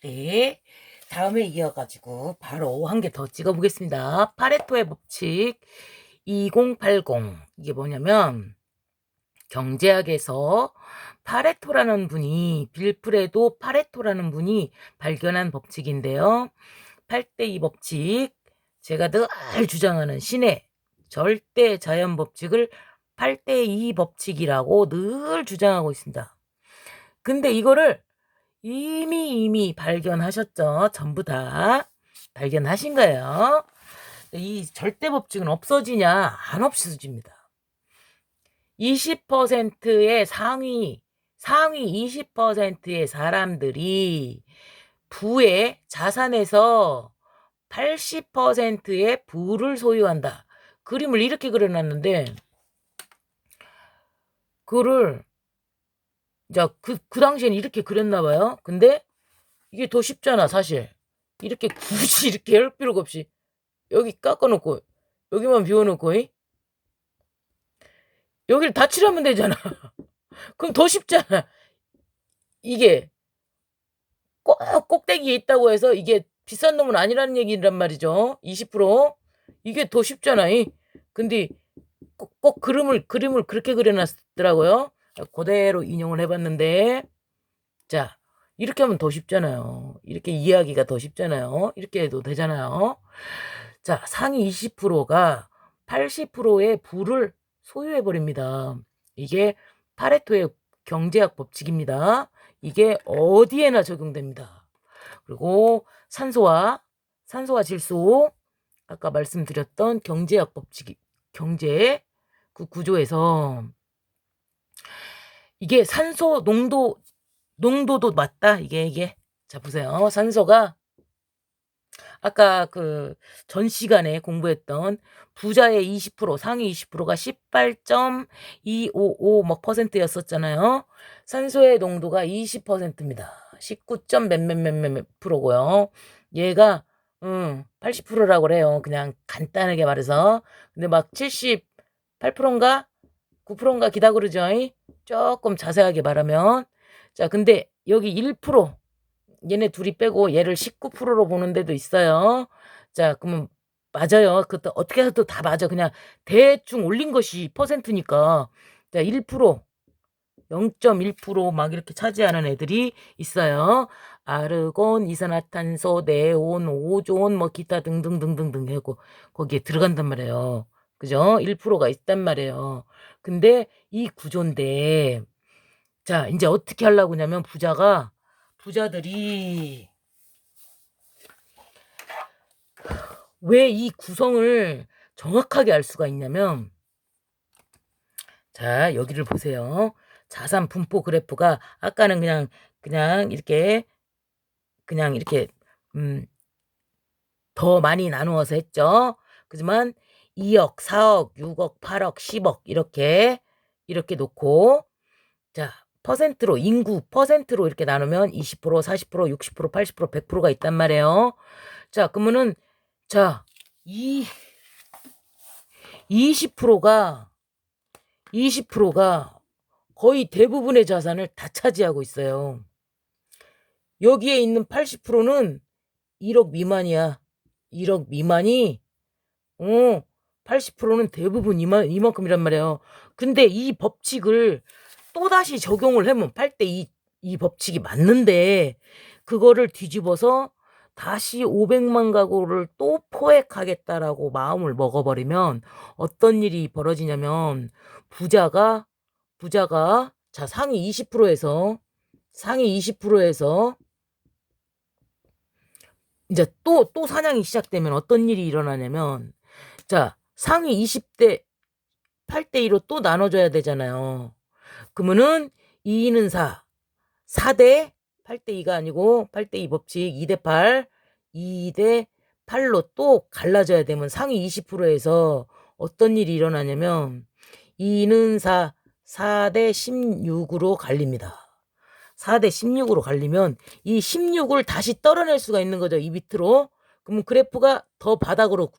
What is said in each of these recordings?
네. 다음에 이어가지고 바로 한 개 더 찍어보겠습니다. 파레토의 법칙 2080. 이게 뭐냐면 경제학에서 파레토라는 분이 빌프레도 파레토라는 분이 발견한 법칙인데요. 8대2 법칙, 제가 늘 주장하는 신의 절대 자연 법칙을 8대2 법칙이라고 늘 주장하고 있습니다. 근데 이거를 이미 발견하셨죠? 전부 다 발견하신 거예요. 이 절대 법칙은 없어지냐? 안 없어집니다. 20%의 상위 20%의 사람들이 부의 자산에서 80%의 부를 소유한다. 그림을 이렇게 그려놨는데, 그거를, 그 당시엔 이렇게 그렸나봐요. 근데 이게 더 쉽잖아, 사실. 이렇게 굳이 이렇게 할 필요가 없이. 여기 깎아놓고, 여기만 비워놓고, 여기를 다 칠하면 되잖아. 그럼 더 쉽잖아. 이게 꼭대기에 있다고 해서 이게 비싼 놈은 아니라는 얘기란 말이죠. 20%. 이게 더 쉽잖아. 근데 꼭 그림을 그렇게 그려놨더라고요. 그대로 인용을 해봤는데, 자, 이렇게 하면 더 쉽잖아요. 이렇게 이해하기가 더 쉽잖아요. 이렇게 해도 되잖아요. 자, 상위 20%가 80%의 부를 소유해버립니다. 이게 파레토의 경제학 법칙입니다. 이게 어디에나 적용됩니다. 그리고 산소와 질소, 아까 말씀드렸던 경제학 법칙, 경제 그 구조에서 이게 산소 농도도 맞다. 이게 자 보세요. 산소가 아까 그 전 시간에 공부했던 부자의 20%, 상위 20%가 18.255 뭐 %였었잖아요. 산소의 농도가 20%입니다. 19점 몇몇몇몇 %고요. 얘가 80%라고 그래요. 그냥 간단하게 말해서. 근데 막 78%인가 9%인가 기다 그러죠. 조금 자세하게 말하면. 자, 근데 여기 1%, 얘네 둘이 빼고 얘를 19%로 보는 데도 있어요. 자, 그러면 맞아요. 그것도 어떻게 해도 다 맞아. 그냥 대충 올린 것이 퍼센트니까. 자, 1%, 0.1% 막 이렇게 차지하는 애들이 있어요. 아르곤, 이산화탄소, 네온, 오존, 뭐 기타 등등등등등 하고 거기에 들어간단 말이에요. 그죠? 1%가 있단 말이에요. 근데 이 구조인데, 자, 이제 어떻게 하려고 하냐면 부자들이 왜 이 구성을 정확하게 알 수가 있냐면, 자, 여기를 보세요. 자산 분포 그래프가 아까는 그냥 이렇게 더 많이 나누어서 했죠. 그지만 2억, 4억, 6억, 8억, 10억 이렇게 놓고, 자, 퍼센트로 인구 퍼센트로 이렇게 나누면 20%, 40%, 60%, 80%, 100%가 있단 말이에요. 자, 그러면은 자, 20%가 거의 대부분의 자산을 다 차지하고 있어요. 여기에 있는 80%는 1억 미만이야. 1억 미만이 80%는 대부분 이만큼이란 말이에요. 근데 이 법칙을 또다시 적용을 하면 8대2 이 법칙이 맞는데, 그거를 뒤집어서 다시 500만 가구를 또 포획하겠다라고 마음을 먹어버리면 어떤 일이 벌어지냐면, 부자가 자, 상위 20%에서 이제 또 사냥이 시작되면 어떤 일이 일어나냐면, 자, 상위 20대 8대2로 또 나눠줘야 되잖아요. 그러면은 2는 4대 8대2가 아니고 8대2 법칙 2대8, 2대8로 또 갈라져야 되면 상위 20%에서 어떤 일이 일어나냐면 2는 4대 16으로 갈립니다. 4대 16으로 갈리면 이 16을 다시 떨어낼 수가 있는 거죠. 이 밑으로. 그러면 그래프가 더 바닥으로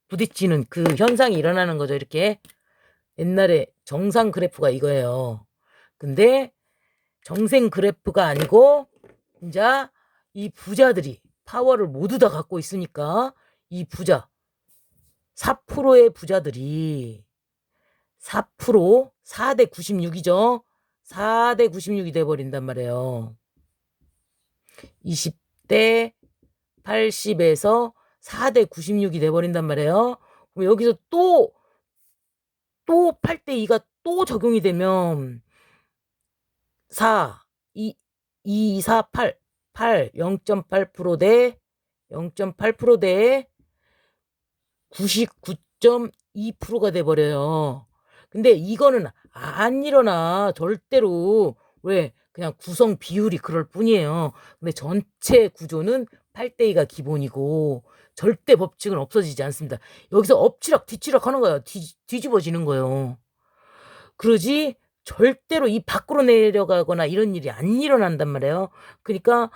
부딪히는 그 현상이 일어나는 거죠. 이렇게 옛날에 정상 그래프가 이거예요. 근데 정생 그래프가 아니고 이제 이 부자들이 파워를 모두 다 갖고 있으니까 이 부자 4%의 부자들이 4대 96이죠. 4대 96이 돼버린단 말이에요. 20대 80에서 4대 96이 돼버린단 말이에요. 그럼 여기서 또 8대 2가 또 적용이 되면 4, 2, 4, 8, 0.8% 대 0.8% 대 99.2%가 돼버려요. 근데 이거는 안 일어나. 절대로. 왜? 그냥 구성 비율이 그럴 뿐이에요. 근데 전체 구조는 8대 2가 기본이고 절대 법칙은 없어지지 않습니다. 여기서 엎치락 뒤치락 하는 거예요. 뒤집어지는 거예요. 그러지 절대로 이 밖으로 내려가거나 이런 일이 안 일어난단 말이에요. 그러니까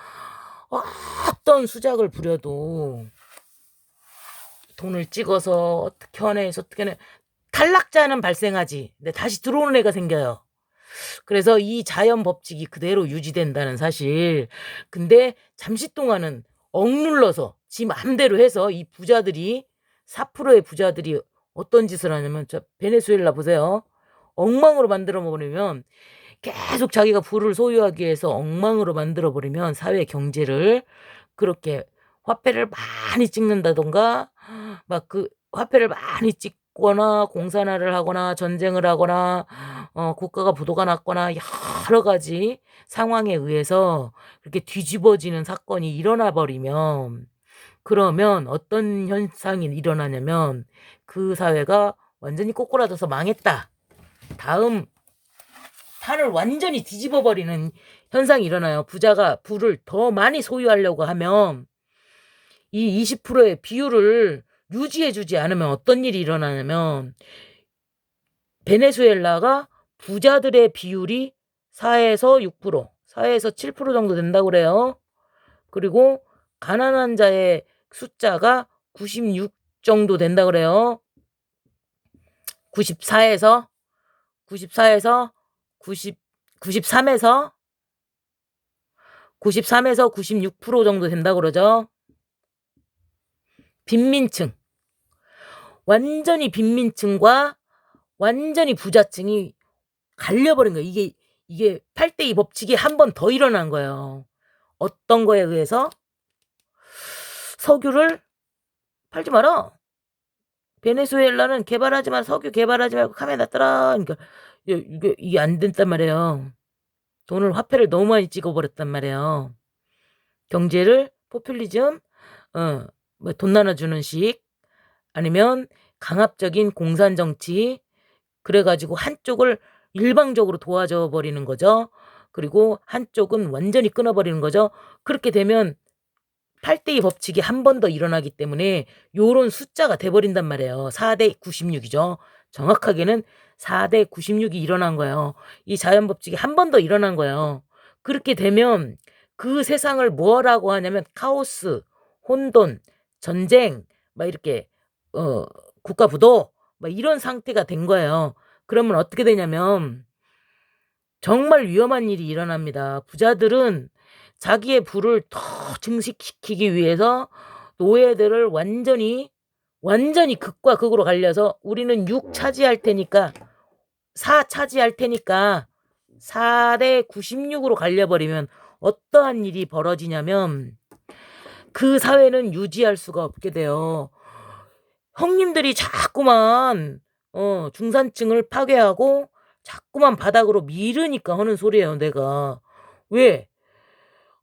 어떤 수작을 부려도 돈을 찍어서 어떻게 하네 어떻게 하네 탈락자는 발생하지. 근데 다시 들어오는 애가 생겨요. 그래서 이 자연 법칙이 그대로 유지된다는 사실. 근데 잠시 동안은 억눌러서 지 맘대로 해서 이 부자들이 4%의 부자들이 어떤 짓을 하냐면 저 베네수엘라 보세요. 엉망으로 만들어 버리면 계속 자기가 부를 소유하기 위해서 엉망으로 만들어 버리면 사회 경제를 그렇게 화폐를 많이 찍는다던가 막 그 화폐를 많이 찍거나 공산화를 하거나 전쟁을 하거나 국가가 부도가 났거나 여러 가지 상황에 의해서 그렇게 뒤집어지는 사건이 일어나 버리면 그러면 어떤 현상이 일어나냐면 그 사회가 완전히 꼬꾸라져서 망했다. 다음 판을 완전히 뒤집어 버리는 현상이 일어나요. 부자가 부를 더 많이 소유하려고 하면 이 20%의 비율을 유지해주지 않으면 어떤 일이 일어나냐면 베네수엘라가 부자들의 비율이 4에서 6%, 4에서 7% 정도 된다고 그래요. 그리고 가난한 자의 숫자가 96 정도 된다고 그래요. 94에서 90, 93에서 96% 정도 된다고 그러죠. 빈민층. 완전히 빈민층과 완전히 부자층이 갈려버린 거예요. 이게 8대 2 법칙이 한 번 더 일어난 거예요. 어떤 거에 의해서? 석유를 팔지 마라. 베네수엘라는 개발하지 마. 석유 개발하지 말고 카메라 놨더라. 그러니까 이게 안 된단 말이에요. 돈을 화폐를 너무 많이 찍어버렸단 말이에요. 경제를 포퓰리즘, 뭐 돈 나눠주는 식, 아니면 강압적인 공산 정치, 그래가지고 한쪽을 일방적으로 도와줘 버리는 거죠. 그리고 한쪽은 완전히 끊어버리는 거죠. 그렇게 되면 8대 2 법칙이 한 번 더 일어나기 때문에 요런 숫자가 돼버린단 말이에요. 4대 96이죠. 정확하게는 4대 96이 일어난 거예요. 이 자연 법칙이 한 번 더 일어난 거예요. 그렇게 되면 그 세상을 뭐라고 하냐면 카오스, 혼돈, 전쟁, 막 이렇게 국가 부도 막 이런 상태가 된 거예요. 그러면 어떻게 되냐면 정말 위험한 일이 일어납니다. 부자들은 자기의 부를 더 증식시키기 위해서 노예들을 완전히 극과 극으로 갈려서 우리는 6 차지할 테니까 4 차지할 테니까 4대 96으로 갈려버리면 어떠한 일이 벌어지냐면 그 사회는 유지할 수가 없게 돼요. 형님들이 자꾸만 중산층을 파괴하고 자꾸만 바닥으로 미르니까 하는 소리예요. 내가. 왜?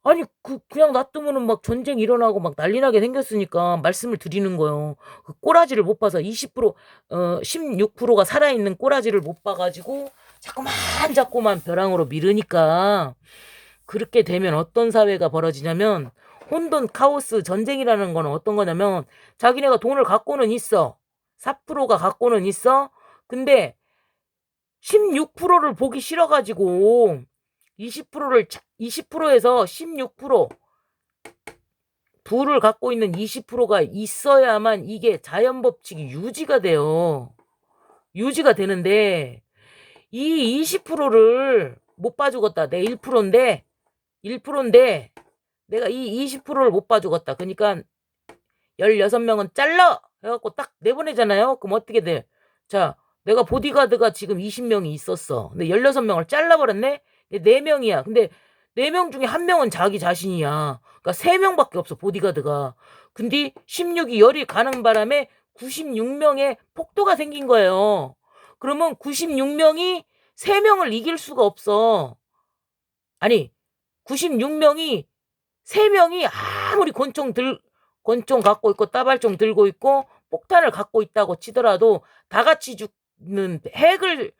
아니 그냥 놔두면은 막 전쟁 일어나고 막 난리 나게 생겼으니까 말씀을 드리는 거예요. 그 꼬라지를 못 봐서 20% 16%가 살아있는 꼬라지를 못 봐 가지고 자꾸만 벼랑으로 미르니까 그렇게 되면 어떤 사회가 벌어지냐면 혼돈, 카오스, 전쟁이라는 거는 어떤 거냐면 자기네가 돈을 갖고는 있어. 4%가 갖고는 있어. 근데 16%를 보기 싫어가지고 20%에서 16% 부를 갖고 있는 20%가 있어야만 이게 자연 법칙이 유지가 돼요. 유지가 되는데 이 20%를 못 봐주겠다. 내 1%인데 내가 이 20%를 못 봐주겠다. 그러니까 16명은 잘라 해갖고 딱 내보내잖아요. 그럼 어떻게 돼? 자, 내가 보디가드가 지금 20명이 있었어. 근데 16명을 잘라버렸네? 4명이야. 근데 4명 중에 1명은 자기 자신이야. 그러니까 3명밖에 없어, 보디가드가. 근데 16이 열이 가는 바람에 96명의 폭도가 생긴 거예요. 그러면 96명이 3명을 이길 수가 없어. 아니, 96명이 3명이 아무리 권총 갖고 있고 따발총 들고 있고 폭탄을 갖고 있다고 치더라도 다 같이 죽는 핵을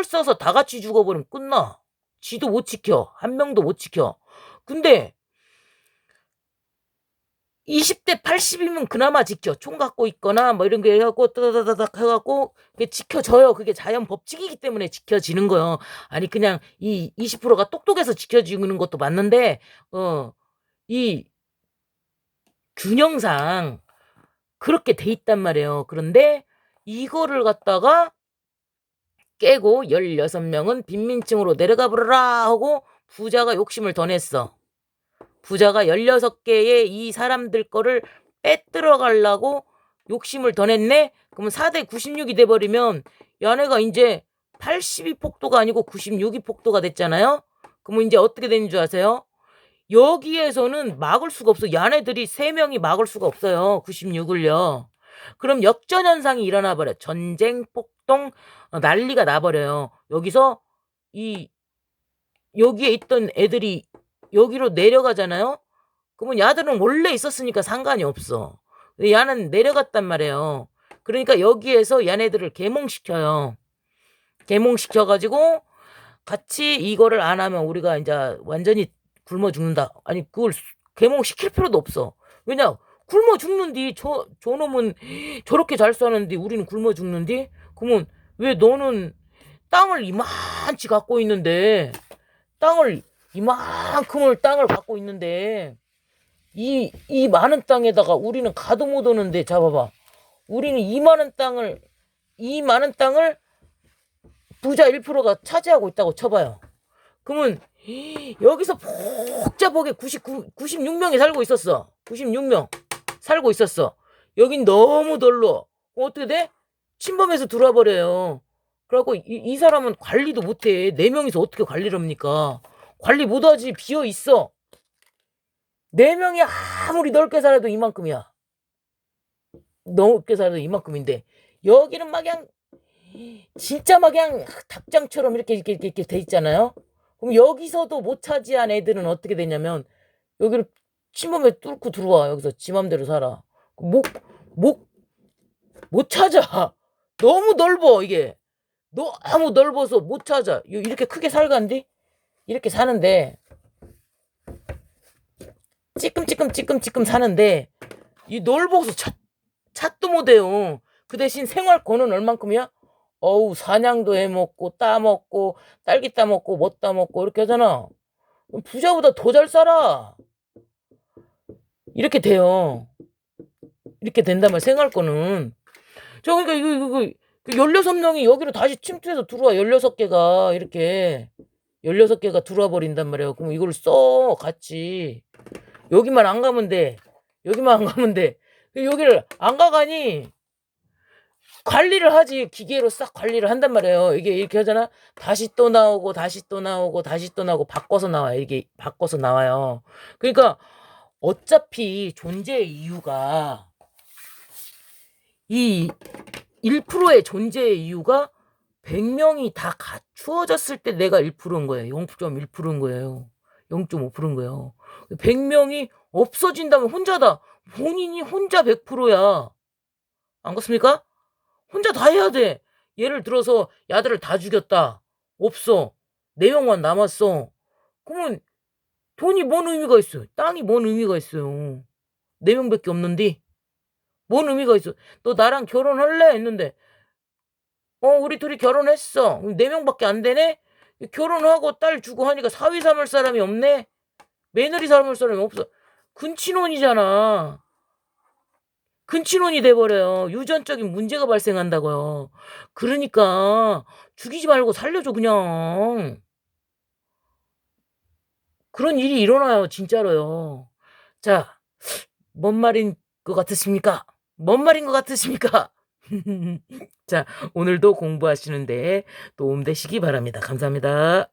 써서 다 같이 죽어버리면 끝나. 지도 못 지켜. 한 명도 못 지켜. 근데 20대 80이면 그나마 지켜. 총 갖고 있거나 뭐 이런 게 해갖고 따다다닥 해갖고 그게 지켜져요. 그게 자연 법칙이기 때문에 지켜지는 거예요. 아니 그냥 이 20%가 똑똑해서 지켜지는 것도 맞는데 이 균형상 그렇게 돼 있단 말이에요. 그런데 이거를 갖다가 깨고 16명은 빈민층으로 내려가 버려라 하고 부자가 욕심을 더 냈어. 부자가 16개의 이 사람들 거를 빼들어 가려고 욕심을 더 냈네? 그러면 4대 96이 돼버리면 얘네가 이제 82 폭도가 아니고 96이 폭도가 됐잖아요? 그러면 이제 어떻게 되는 줄 아세요? 여기에서는 막을 수가 없어. 얘네들이 3명이 막을 수가 없어요. 96을요. 그럼 역전현상이 일어나 버려. 전쟁, 폭동, 난리가 나버려요. 여기서 여기에 있던 애들이 여기로 내려가잖아요. 그러면 야들은 원래 있었으니까 상관이 없어. 야는 내려갔단 말이에요. 그러니까 여기에서 야네들을 계몽시켜요. 계몽시켜가지고 같이 이거를 안 하면 우리가 이제 완전히 굶어 죽는다. 아니 그걸 계몽시킬 필요도 없어. 왜냐 굶어 죽는디 저놈은 저렇게 잘 사는데 우리는 굶어 죽는디? 그러면 왜 너는 땅을 이만치 갖고 있는데 이만큼을 땅을 갖고 있는데 이 많은 땅에다가 우리는 가도 못 오는데 잡아봐. 우리는 이 많은 땅을 부자 1%가 차지하고 있다고 쳐봐요. 그러면 여기서 복잡하게 96명이 살고 있었어. 96명 살고 있었어. 여긴 너무 덜러. 어떻게 돼? 침범해서 들어와 버려요. 그래갖고 이 사람은 관리도 못해. 4명이서 어떻게 관리를 합니까? 관리 못하지. 비어있어. 4명이 아무리 넓게 살아도 이만큼이야. 넓게 살아도 이만큼인데 여기는 막 그냥 진짜 막 그냥 닭장처럼 이렇게 돼 있잖아요. 그럼 여기서도 못 차지한 애들은 어떻게 되냐면 여기를 침범해 뚫고 들어와. 여기서 지 맘대로 살아. 못 찾아. 너무 넓어 이게. 너무 넓어서 못 찾아. 이렇게 크게 살간디? 이렇게 사는데 찌끔찌끔 사는데 이 넓어서 찾도 못해요. 그 대신 생활권은 얼만큼이야? 어우 사냥도 해먹고 따먹고 딸기 따먹고 뭐 따먹고 이렇게 하잖아. 부자보다 더 잘 살아. 이렇게 돼요. 이렇게 된다면 생활권은. 저 그러니까 이거 16명이 여기로 다시 침투해서 들어와. 16개가 이렇게 16개가 들어와 버린단 말이에요. 그럼 이걸 써 같이. 여기만 안 가면 돼. 여기를 안 가가니 관리를 하지. 기계로 싹 관리를 한단 말이에요. 이게 이렇게 하잖아. 다시 또 나오고 바꿔서 나와요. 이게 바꿔서 나와요. 그러니까 어차피 존재의 이유가 이 1%의 존재의 이유가 100명이 다 갖추어졌을 때 내가 1%인 거예요. 0.1%인 거예요. 0.5%인 거예요. 100명이 없어진다면 혼자다. 본인이 혼자 100%야. 안 그렇습니까? 혼자 다 해야 돼. 예를 들어서 야들을 다 죽였다. 없어. 4명만 남았어. 그러면 돈이 뭔 의미가 있어요? 땅이 뭔 의미가 있어요? 4명밖에 없는데 뭔 의미가 있어? 너 나랑 결혼할래? 했는데 우리 둘이 결혼했어. 4명밖에 안 되네? 결혼하고 딸 주고 하니까 사위 삼을 사람이 없네? 며느리 삼을 사람이 없어. 근친혼이잖아. 근친혼이 돼버려요. 유전적인 문제가 발생한다고요. 그러니까 죽이지 말고 살려줘 그냥. 그런 일이 일어나요 진짜로요. 자 뭔 말인 것 같으십니까? 뭔 말인 것 같으십니까? 자 오늘도 공부하시는 데 도움 되시기 바랍니다. 감사합니다.